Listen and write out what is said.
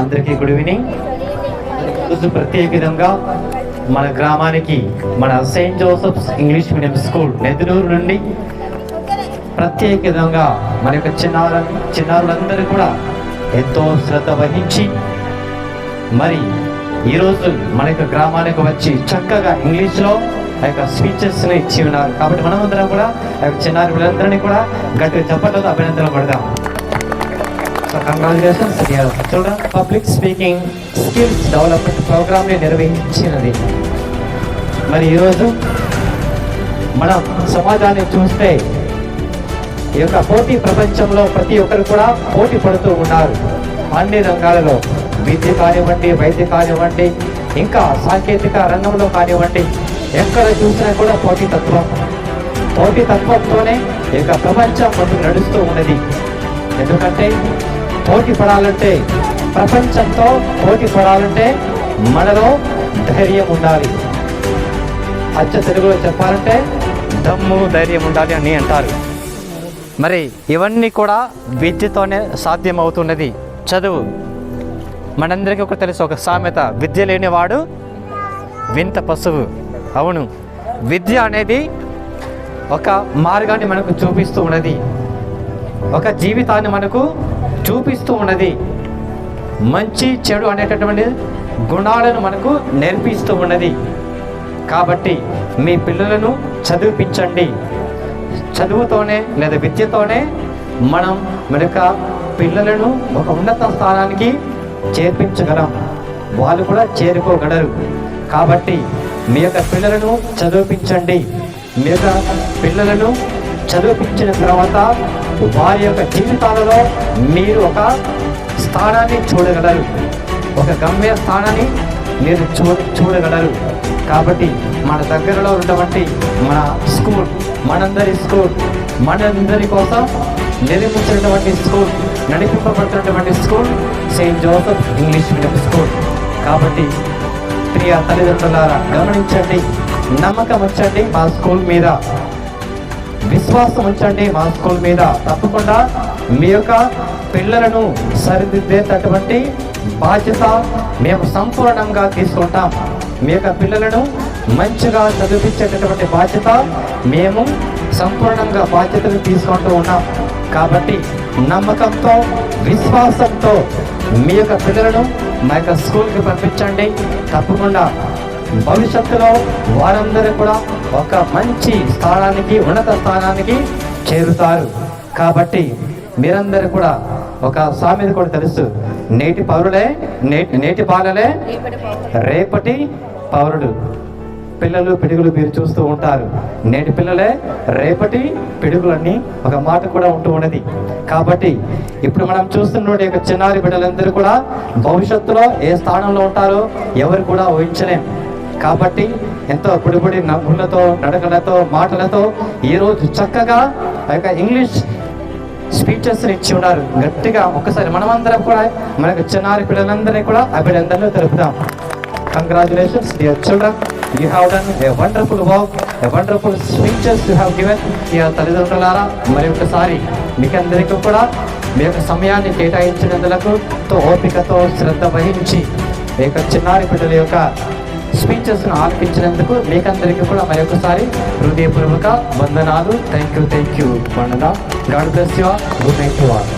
అందరికీ good evening. ఈరోజు ప్రత్యేక విధంగా మన గ్రామానికి మన Saint Joseph's English medium school Nedunuru నుండి ప్రత్యేక విధంగా మన యొక్క చిన్నారులందరూ కూడా ఎంతో శ్రద్ధ వహించి మరి ఈరోజు మన యొక్క గ్రామానికి వచ్చి చక్కగా ఇంగ్లీష్లో ఆ యొక్క స్పీచెస్ని ఇచ్చి ఉన్నారు. కాబట్టి మనమందరం కూడా ఆ యొక్క చిన్నారులందరినీ కూడా గట్టిగా చెప్పడంతో అభినందనలు పడదాం. So congratulations. Children public speaking skills development ప్రోగ్రామ్ని నిర్వహించినది. మరి ఈరోజు మనం సమాజాన్ని చూస్తే ఈ యొక్క పోటీ ప్రపంచంలో ప్రతి ఒక్కరు కూడా పోటీ పడుతూ ఉన్నారు. అన్ని రంగాలలో విద్య కానివ్వండి, వైద్య కానివ్వండి, ఇంకా సాంకేతిక రంగంలో కానివ్వండి, ఎక్కడ చూసినా కూడా పోటీతత్వంతోనే ఈ యొక్క ప్రపంచం ముందుకు నడుస్తూ ఉన్నది. ఎందుకంటే పోటీ పడాలంటే, ప్రపంచంతో పోటీ పడాలంటే మనలో ధైర్యం ఉండాలి. అచ్చ తెలుగులో చెప్పాలంటే దమ్ము ధైర్యం ఉండాలి అని అంటారు. మరి ఇవన్నీ కూడా విద్యతోనే సాధ్యమవుతున్నది. చదువు మనందరికీ ఒక తెలుసు, ఒక సామెత, విద్య లేనివాడు వింత పశువు. అవును, విద్య అనేది ఒక మార్గాన్ని మనకు చూపిస్తూ ఉన్నది, ఒక జీవితాన్ని మనకు చూపిస్తూ ఉన్నది, మంచి చెడు అనేటటువంటి గుణాలను మనకు నేర్పిస్తూ ఉన్నది. కాబట్టి మీ పిల్లలను చదివించండి. చదువుతోనే లేదా విద్యతోనే మనం మన యొక్క పిల్లలను ఒక ఉన్నత స్థానానికి చేర్పించగలం, వాళ్ళు కూడా చేరుకోగలరు. కాబట్టి మీ యొక్క పిల్లలను చదివించండి. మీ యొక్క పిల్లలను చదివించిన తర్వాత వారి యొక్క జీవితాలలో మీరు ఒక స్థానాన్ని చూడగలరు, ఒక గమ్య స్థానాన్ని మీరు చూడగలరు. కాబట్టి మన దగ్గరలో ఉన్నటువంటి మన స్కూల్, మనందరి కోసం నిర్మించినటువంటి స్కూల్, నడిపింపబడుతున్నటువంటి school Saint Joseph English medium school. కాబట్టి ప్రియ తల్లిదండ్రులారా గమనించండి, నమ్మకం ఉంచండి మా స్కూల్ మీద, విశ్వాసం ఉంచండి మా స్కూల్ మీద. తప్పకుండా మీ యొక్క పిల్లలను సరిదిద్దేటటువంటి బాధ్యత మేము సంపూర్ణంగా తీసుకుంటాం. మీ యొక్క పిల్లలను మంచిగా చదివించేటటువంటి బాధ్యత మేము సంపూర్ణంగా బాధ్యతను తీసుకుంటూ ఉన్నాం. కాబట్టి నమ్మకంతో, విశ్వాసంతో మీ యొక్క పిల్లలను మా యొక్క స్కూల్కి పంపించండి. తప్పకుండా భవిష్యత్తులో వారందరూ కూడా ఒక మంచి స్థానానికి, ఉన్నత స్థానానికి చేరుతారు. కాబట్టి మీరందరూ కూడా ఒక సామెత కూడా తెలుసు, నేటి బాలలే రేపటి పౌరుడు. పిల్లలు పిడుగులు మీరు చూస్తూ ఉంటారు, నేటి పిల్లలే రేపటి పిడుగులని ఒక మాట కూడా ఉంటూ ఉన్నది. కాబట్టి ఇప్పుడు మనం చూస్తున్న యొక్క చిన్నారి బిడ్డలందరూ కూడా భవిష్యత్తులో ఏ స్థానంలో ఉంటారో ఎవరు కూడా ఊహించలేం. కాబట్టి ఎంతో పొడిపొడి నవ్వులతో, నడకలతో, మాటలతో ఈరోజు చక్కగా ఆ యొక్క ఇంగ్లీష్ స్పీచెస్ ఇచ్చి ఉన్నారు. గట్టిగా ఒక్కసారి మనమందరం కూడా మనకు చిన్నారి పిల్లలందరినీ కూడా అభినందనలు తెలుపుదాం. Congratulations dear children, you have done a wonderful work, a wonderful speeches you have given. your తల్లిదండ్రులారా మరి ఒకసారి మీకందరికీ కూడా మీ యొక్క సమయాన్ని కేటాయించినందుకు, ఓపికతో శ్రద్ధ వహించి మీ యొక్క చిన్నారి పిల్లల యొక్క స్పీచెస్ను ఆలపించినందుకు మీకందరికీ కూడా మరి ఒకసారి హృదయపూర్వక వందనాలు. Thank you. Vandana. God bless you all. Good night to all.